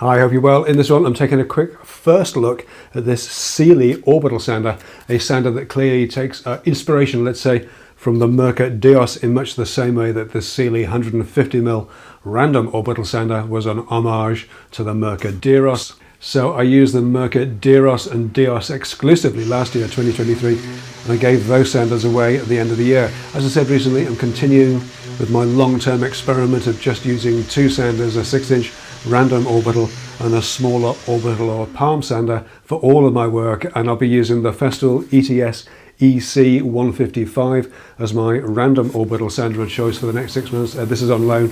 Hi, I hope you're well. In this one, I'm taking a quick first look at this Sealey orbital sander, a sander that clearly takes inspiration, let's say, from the Merkur Deos in much the same way that the Sealey 150mm random orbital sander was an homage to the Merkur Deos. So I used the Merkur Deos and Deos exclusively last year, 2023, and I gave those sanders away at the end of the year. As I said recently, I'm continuing with my long-term experiment of just using two sanders, a 6-inch random orbital and a smaller orbital or palm sander for all of my work, and I'll be using the Festool ETS EC155 as my random orbital sander of choice for the next 6 months. This is on loan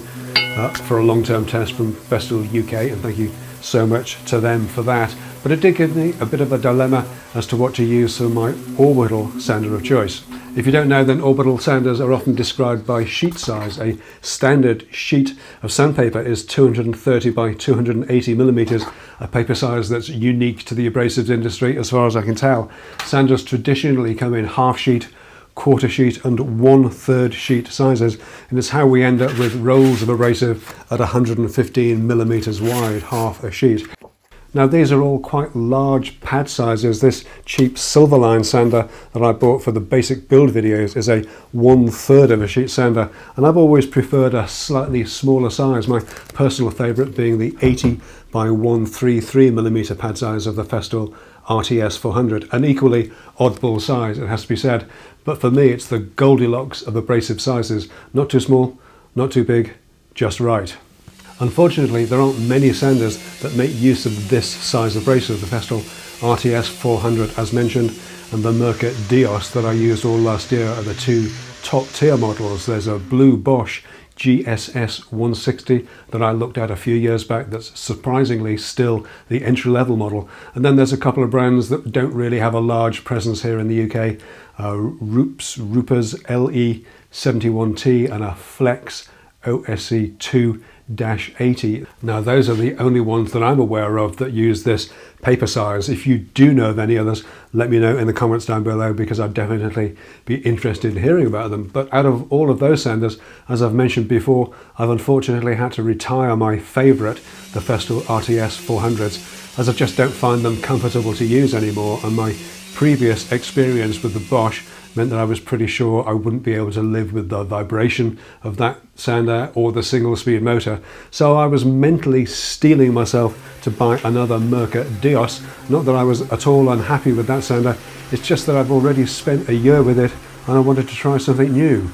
for a long-term test from Festool UK, and thank you so much to them for that. But it did give me a bit of a dilemma as to what to use for my orbital sander of choice. If you don't know, then orbital sanders are often described by sheet size. A standard sheet of sandpaper is 230 by 280 millimeters, a paper size that's unique to the abrasives industry as far as I can tell. Sanders traditionally come in half sheet, quarter sheet and 1/3 sheet sizes, and it's how we end up with rolls of abrasive at 115 millimeters wide, half a sheet. Now these are all quite large pad sizes. This cheap Silverline sander that I bought for the basic build videos is a 1/3 of a sheet sander, and I've always preferred a slightly smaller size, my personal favourite being the 80 by 133 millimeter pad size of the Festool RTS 400, an equally oddball size, it has to be said, but for me it's the Goldilocks of abrasive sizes, not too small, not too big, just right. Unfortunately, there aren't many sanders that make use of this size abrasive. The Festool RTS 400 as mentioned, and the Merkur Deos that I used all last year are the two top tier models. There's a blue Bosch GSS 160 that I looked at a few years back that's surprisingly still the entry-level model. And then there's a couple of brands that don't really have a large presence here in the UK. Ruper's LE71T and a Flex OSE 2-80. Now those are the only ones that I'm aware of that use this paper size. If you do know of any others, let me know in the comments down below, because I'd definitely be interested in hearing about them. But out of all of those sanders, as I've mentioned before, I've unfortunately had to retire my favourite, the Festool RTS 400s, as I just don't find them comfortable to use anymore, and my previous experience with the Bosch meant that I was pretty sure I wouldn't be able to live with the vibration of that sander or the single speed motor. So I was mentally steeling myself to buy another Merkur Deos. Not that I was at all unhappy with that sander, it's just that I've already spent a year with it and I wanted to try something new.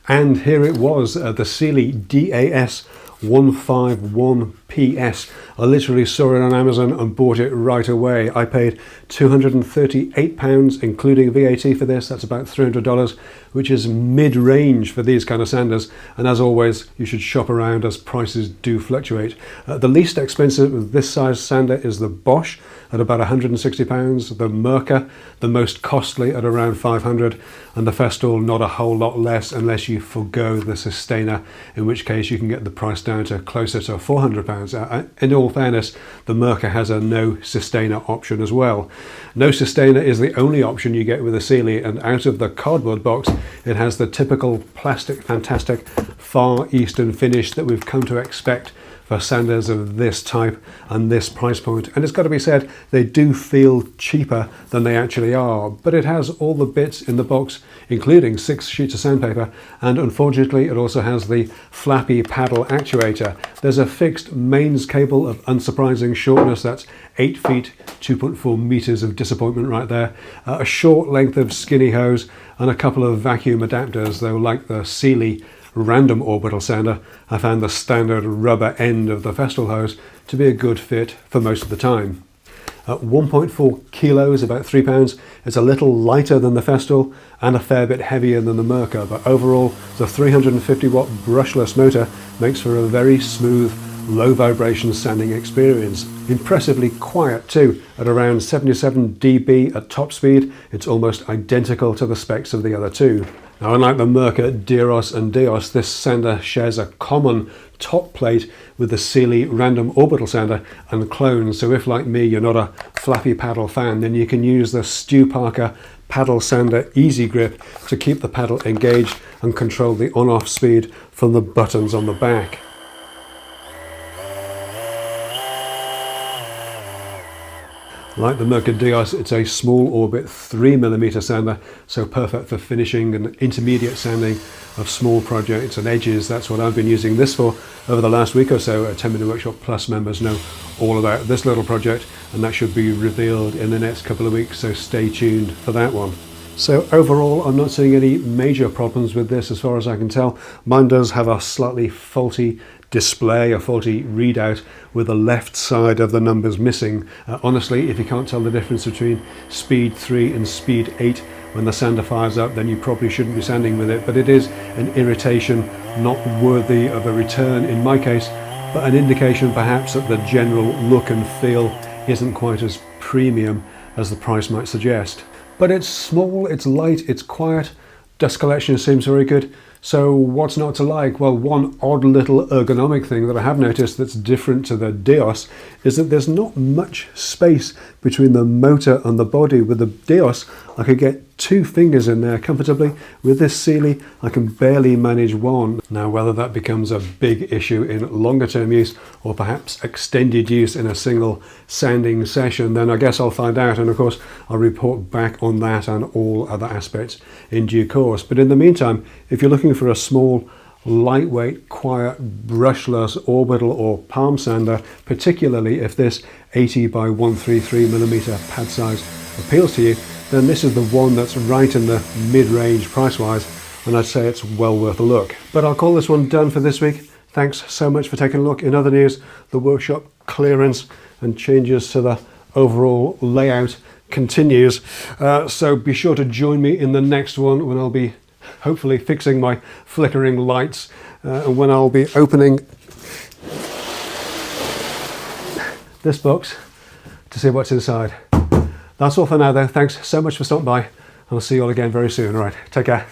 And here it was, the Sealey DAS 151PS. I literally saw it on Amazon and bought it right away. I paid £238 including VAT for this. That's about $300, which is mid-range for these kind of sanders, and as always you should shop around as prices do fluctuate. The least expensive of this size sander is the Bosch at about £160, the Merkur the most costly at around £500, and the Festool not a whole lot less unless you forgo the sustainer, in which case you can get the price down to closer to £400. In all fairness, the Merkur has a no sustainer option as well. No sustainer is the only option you get with a Sealey, and out of the cardboard box it has the typical plastic fantastic Far Eastern finish that we've come to expect for sanders of this type and this price point. And it's got to be said, they do feel cheaper than they actually are, but it has all the bits in the box, including 6 sheets of sandpaper, and unfortunately it also has the flappy paddle actuator. There's a fixed mains cable of unsurprising shortness, that's 8 feet, 2.4 meters of disappointment right there, a short length of skinny hose, and a couple of vacuum adapters, though like the Sealey random orbital sander, I found the standard rubber end of the Festool hose to be a good fit for most of the time. At 1.4 kilos, about 3 pounds, it's a little lighter than the Festool and a fair bit heavier than the Merkur, but overall the 350 watt brushless motor makes for a very smooth, low vibration sanding experience. Impressively quiet too, at around 77 dB at top speed. It's almost identical to the specs of the other two. Now, unlike the Merkur Deos and Deos, this sander shares a common top plate with the Sealey random orbital sander and clones, so if like me you're not a flappy paddle fan, then you can use the Stu Parker paddle sander easy grip to keep the paddle engaged and control the on-off speed from the buttons on the back. Like the Merca Deos, it's a small orbit 3mm sander, so perfect for finishing and intermediate sanding of small projects and edges. That's what I've been using this for over the last week or so. 10-Minute Workshop Plus members know all about this little project, and that should be revealed in the next couple of weeks, so stay tuned for that one. So overall, I'm not seeing any major problems with this as far as I can tell. Mine does have a slightly faulty display, a faulty readout with the left side of the numbers missing. Honestly, if you can't tell the difference between speed 3 and speed 8 when the sander fires up, then you probably shouldn't be sanding with it. But it is an irritation not worthy of a return in my case, but an indication perhaps that the general look and feel isn't quite as premium as the price might suggest. But it's small, it's light, it's quiet, dust collection seems very good. So what's not to like? Well, one odd little ergonomic thing that I have noticed that's different to the Deos is that there's not much space between the motor and the body. With the Deos, I could get 2 fingers in there comfortably. With this Sealey, I can barely manage one. Now, whether that becomes a big issue in longer term use or perhaps extended use in a single sanding session, then I guess I'll find out. And of course, I'll report back on that and all other aspects in due course. But in the meantime, if you're looking for a small, lightweight, quiet, brushless orbital or palm sander, particularly if this 80 by 133mm pad size appeals to you, then this is the one that's right in the mid-range price-wise, and I'd say it's well worth a look. But I'll call this one done for this week. Thanks so much for taking a look. In other news, the workshop clearance and changes to the overall layout continues. So be sure to join me in the next one when I'll be hopefully fixing my flickering lights and when I'll be opening this box to see what's inside. That's all for now though. Thanks so much for stopping by, and I'll see you all again very soon. All right, take care.